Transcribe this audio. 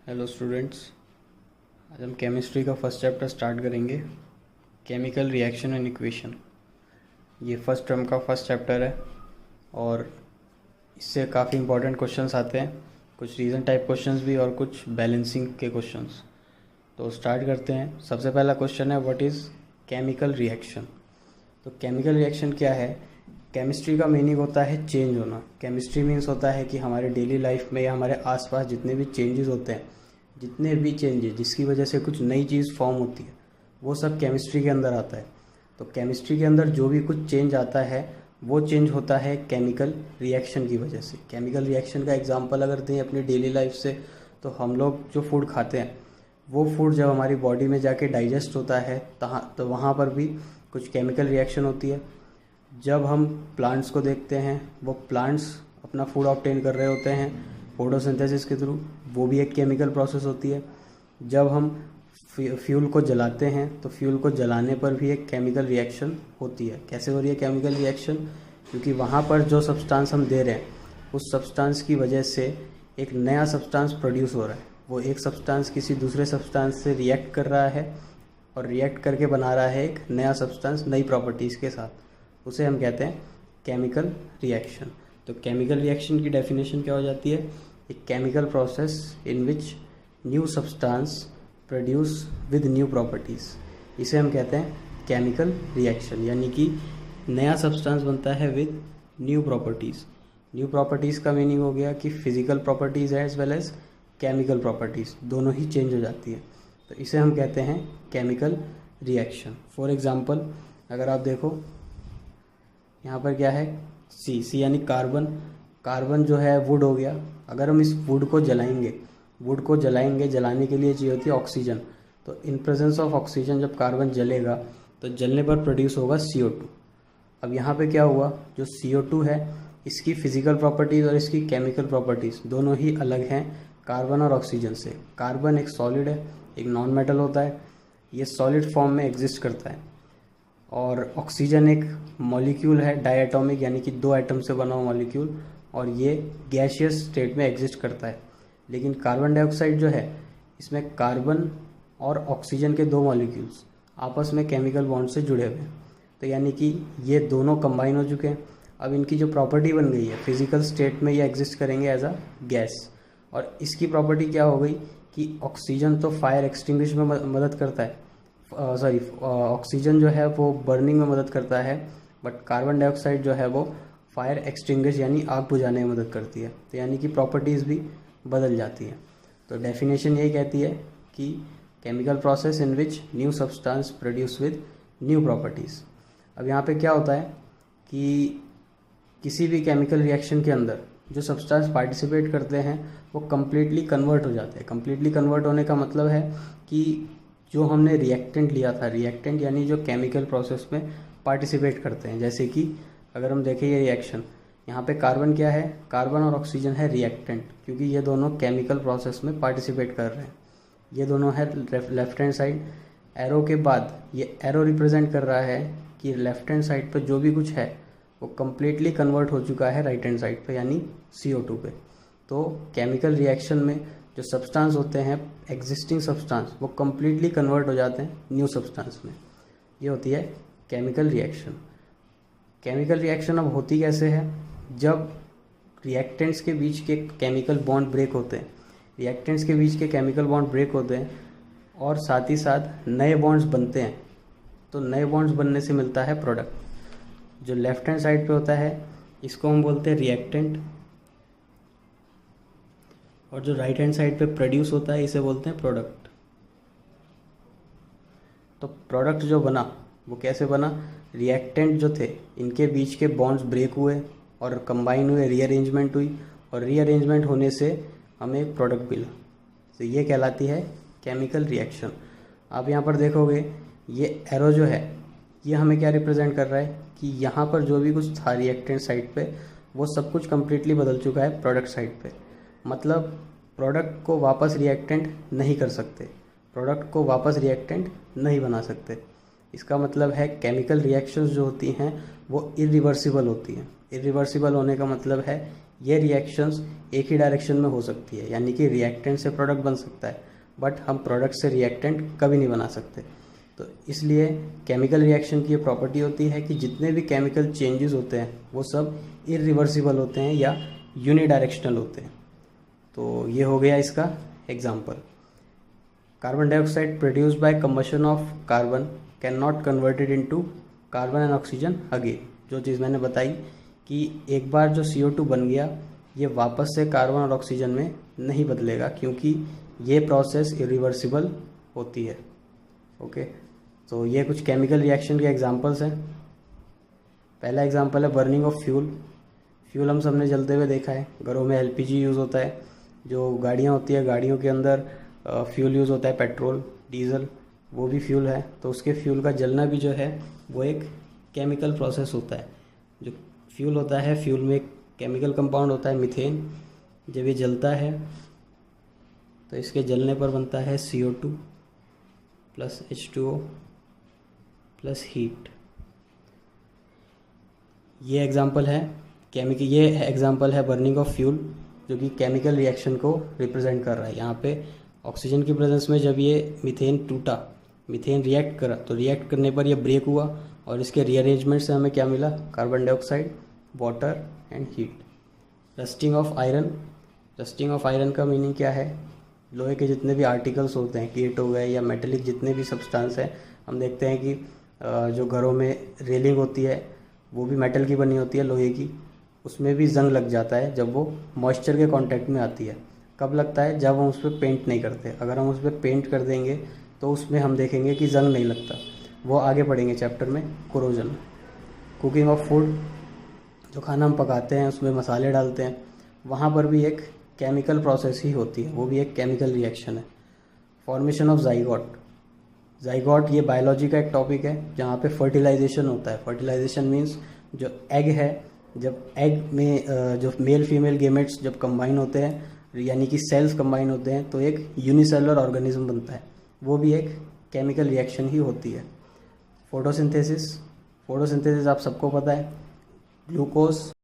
Hello students. आज हम chemistry का फर्स्ट चैप्टर स्टार्ट करेंगे, केमिकल रिएक्शन एंड इक्वेशन। ये फर्स्ट टर्म का फर्स्ट चैप्टर है और इससे काफ़ी इंपॉर्टेंट क्वेश्चंस आते हैं, कुछ रीज़न टाइप क्वेश्चंस भी और कुछ बैलेंसिंग के क्वेश्चंस। तो स्टार्ट करते हैं। सबसे पहला क्वेश्चन है, व्हाट इज़ केमिकल रिएक्शन। तो केमिकल रिएक्शन क्या है? केमिस्ट्री का मीनिंग होता है चेंज होना। केमिस्ट्री मीन्स होता है कि हमारे डेली लाइफ में या हमारे आसपास जितने भी चेंजेस होते हैं, जितने भी चेंजेस जिसकी वजह से कुछ नई चीज़ फॉर्म होती है, वो सब केमिस्ट्री के अंदर आता है। तो केमिस्ट्री के अंदर जो भी कुछ चेंज आता है वो चेंज होता है केमिकल रिएक्शन की वजह से। केमिकल रिएक्शन का एग्जांपल अगर दें अपनी डेली लाइफ से, तो हम लोग जो फूड खाते हैं वो फूड जब हमारी बॉडी में जाके डाइजेस्ट होता है तो वहाँ पर भी कुछ केमिकल रिएक्शन होती है। जब हम प्लांट्स को देखते हैं, वो प्लांट्स अपना फूड ऑब्टेन कर रहे होते हैं फोटोसिंथेसिस के थ्रू, वो भी एक केमिकल प्रोसेस होती है। जब हम फ्यूल को जलाते हैं तो फ्यूल को जलाने पर भी एक केमिकल रिएक्शन होती है। कैसे हो रही है केमिकल रिएक्शन? क्योंकि वहाँ पर जो सब्सटेंस हम दे रहे हैं उस सब्सटेंस की वजह से एक नया सब्सटेंस प्रोड्यूस हो रहा है। वो एक सब्सटेंस किसी दूसरे सब्सटेंस से रिएक्ट कर रहा है और रिएक्ट करके बना रहा है एक नया सब्सटेंस नई प्रॉपर्टीज़ के साथ। उसे हम कहते हैं केमिकल रिएक्शन। तो केमिकल रिएक्शन की डेफिनेशन क्या हो जाती है? एक chemical process in which new substance produce with new properties, इसे हम कहते हैं केमिकल रिएक्शन। यानी कि नया सब्सटेंस बनता है with new properties. New properties का मीनिंग हो गया कि physical properties as well as chemical properties दोनों ही चेंज हो जाती है। तो इसे हम कहते हैं केमिकल रिएक्शन। फॉर एग्ज़ाम्पल अगर आप देखो यहाँ पर क्या है, सी यानी कार्बन। कार्बन जो है वुड हो गया। अगर हम इस वुड को जलाएंगे, जलाने के लिए चाहिए होती है ऑक्सीजन। तो इन प्रेजेंस ऑफ ऑक्सीजन जब कार्बन जलेगा तो जलने पर प्रोड्यूस होगा CO2। अब यहाँ पे क्या हुआ, जो CO2 है इसकी फिजिकल प्रॉपर्टीज़ और इसकी केमिकल प्रॉपर्टीज़ दोनों ही अलग हैं कार्बन और ऑक्सीजन से। कार्बन एक सॉलिड है, एक नॉन मेटल होता है, ये सॉलिड फॉर्म में एग्जिस्ट करता है। और ऑक्सीजन एक मॉलिक्यूल है, डायटोमिक यानी कि 2 एटम से बना हुआ मॉलिक्यूल, और ये गैसियस स्टेट में एग्जिस्ट करता है। लेकिन कार्बन डाइऑक्साइड जो है इसमें कार्बन और ऑक्सीजन के 2 मॉलिक्यूल्स आपस में केमिकल बॉन्ड से जुड़े हुए हैं। तो यानी कि ये दोनों कंबाइन हो चुके हैं। अब इनकी जो प्रॉपर्टी बन गई है, फिजिकल स्टेट में ये एग्जिस्ट करेंगे एज अ गैस। और इसकी प्रॉपर्टी क्या हो गई कि ऑक्सीजन तो फायर एक्सटिंग्विश में मदद करता है, ऑक्सीजन जो है वो बर्निंग में मदद करता है, बट कार्बन डाइऑक्साइड जो है वो फायर एक्सटिंग्विश यानी आग बुझाने में मदद करती है। तो यानी कि प्रॉपर्टीज़ भी बदल जाती हैं। तो डेफिनेशन यही कहती है कि chemical process in which new substance produce with new properties. अब यहाँ पे क्या होता है कि किसी भी केमिकल रिएक्शन के अंदर जो सब्सटेंस पार्टिसिपेट करते हैं वो कम्प्लीटली कन्वर्ट हो जाते हैं। कम्प्लीटली कन्वर्ट होने का मतलब है कि जो हमने रिएक्टेंट लिया था, रिएक्टेंट यानी जो केमिकल प्रोसेस में पार्टिसिपेट करते हैं। जैसे कि अगर हम देखें ये रिएक्शन, यहाँ पे कार्बन क्या है, कार्बन और ऑक्सीजन है रिएक्टेंट, क्योंकि ये दोनों केमिकल प्रोसेस में पार्टिसिपेट कर रहे हैं। ये दोनों है लेफ्ट हैंड साइड। एरो के बाद ये एरो रिप्रेजेंट कर रहा है कि लेफ्ट हैंड साइड पर जो भी कुछ है वो कम्प्लीटली कन्वर्ट हो चुका है राइट हैंड साइड पे यानी CO2 पे। तो केमिकल रिएक्शन में जो सब्सटेंस होते हैं, एग्जिस्टिंग सब्सटेंस, वो कम्प्लीटली कन्वर्ट हो जाते हैं न्यू सब्सटेंस में। ये होती है केमिकल रिएक्शन। केमिकल रिएक्शन अब होती कैसे है? जब रिएक्टेंट्स के बीच के केमिकल बॉन्ड ब्रेक होते हैं, रिएक्टेंट्स के बीच के केमिकल बॉन्ड ब्रेक होते हैं और साथ ही साथ नए बॉन्ड्स बनते हैं। तो नए बॉन्ड्स बनने से मिलता है प्रोडक्ट। जो लेफ्ट हैंड साइड पे होता है इसको हम बोलते हैं रिएक्टेंट, और जो राइट हैंड साइड पे प्रोड्यूस होता है इसे बोलते हैं प्रोडक्ट। तो प्रोडक्ट जो बना वो कैसे बना? रिएक्टेंट जो थे इनके बीच के बॉन्ड्स ब्रेक हुए और कंबाइन हुए, रीअरेंजमेंट हुई, और रीअरेंजमेंट होने से हमें एक प्रोडक्ट मिला। तो ये कहलाती है केमिकल रिएक्शन। आप यहाँ पर देखोगे ये एरो जो है ये हमें क्या रिप्रेजेंट कर रहा है कि यहाँ पर जो भी कुछ था रिएक्टेंट साइड पे वो सब कुछ कम्प्लीटली बदल चुका है प्रोडक्ट साइड पे। मतलब प्रोडक्ट को वापस रिएक्टेंट नहीं कर सकते, प्रोडक्ट को वापस रिएक्टेंट नहीं बना सकते। इसका मतलब है केमिकल रिएक्शंस जो होती हैं वो इरिवर्सिबल होती हैं। इरिवर्सिबल होने का मतलब है ये रिएक्शंस एक ही डायरेक्शन में हो सकती है, यानी कि रिएक्टेंट से प्रोडक्ट बन सकता है, बट हम प्रोडक्ट से रिएक्टेंट कभी नहीं बना सकते। तो इसलिए केमिकल रिएक्शन की ये प्रॉपर्टी होती है कि जितने भी केमिकल चेंजेस होते हैं वो सब इरिवर्सिबल होते हैं या यूनिडायरेक्शनल होते हैं। तो ये हो गया इसका example. Carbon dioxide produced by combustion of carbon can not converted into carbon and oxygen again. जो चीज़ मैंने बताई कि एक बार जो CO2 बन गया ये वापस से कार्बन और ऑक्सीजन में नहीं बदलेगा, क्योंकि ये प्रोसेस इरिवर्सिबल होती है। ओके, तो ये कुछ केमिकल रिएक्शन के एग्जांपल्स हैं। पहला एग्जांपल है बर्निंग ऑफ फ्यूल। फ्यूल हम सबने जलते हुए देखा है, घरों में LPG यूज़ होता है, जो गाड़ियाँ होती है गाड़ियों के अंदर फ्यूल यूज़ होता है, पेट्रोल डीजल, वो भी फ्यूल है। तो उसके फ्यूल का जलना भी जो है वो एक केमिकल प्रोसेस होता है। जो फ्यूल होता है, फ्यूल में एक केमिकल कंपाउंड होता है मीथेन। जब ये जलता है तो इसके जलने पर बनता है CO2 plus H2O plus heat. ये एग्जांपल है बर्निंग ऑफ फ्यूल, जो कि केमिकल रिएक्शन को रिप्रेजेंट कर रहा है। यहाँ पे ऑक्सीजन की प्रेजेंस में जब ये मीथेन टूटा, मीथेन रिएक्ट करा, तो रिएक्ट करने पर ये ब्रेक हुआ और इसके रीअरेंजमेंट से हमें क्या मिला? Carbon dioxide, water and heat. Rusting of iron का मीनिंग क्या है? लोहे के जितने भी आर्टिकल्स होते हैं, कीट हो गए या मेटेलिक जितने भी सब्सटेंस हैं, हम देखते हैं कि जो घरों में रेलिंग होती है वो भी मेटल की बनी होती है, लोहे की। उसमें भी जंग लग जाता है जब वो मॉइस्चर के कांटेक्ट में आती है। कब लगता है? जब हम उस पर पेंट नहीं करते। अगर हम उस पर पेंट कर देंगे तो उसमें हम देखेंगे कि जंग नहीं लगता। वो आगे पढ़ेंगे चैप्टर में, कोरोजन। कुकिंग ऑफ फूड, जो खाना हम पकाते हैं उसमें मसाले डालते हैं, वहाँ पर भी एक केमिकल प्रोसेस ही होती है, वो भी एक केमिकल रिएक्शन है। फॉर्मेशन ऑफ जाइगोट ये बायोलॉजी का एक टॉपिक है जहाँ पे फर्टिलाइजेशन होता है। फर्टिलाइजेशन मीन्स जो एग है, जब एग में जो मेल फीमेल गेमेट्स जब कंबाइन होते हैं, यानी कि सेल्स कंबाइन होते हैं, तो एक यूनिसेलुलर ऑर्गेनिज्म बनता है। वो भी एक केमिकल रिएक्शन ही होती है। फोटोसिंथेसिस आप सबको पता है, ग्लूकोज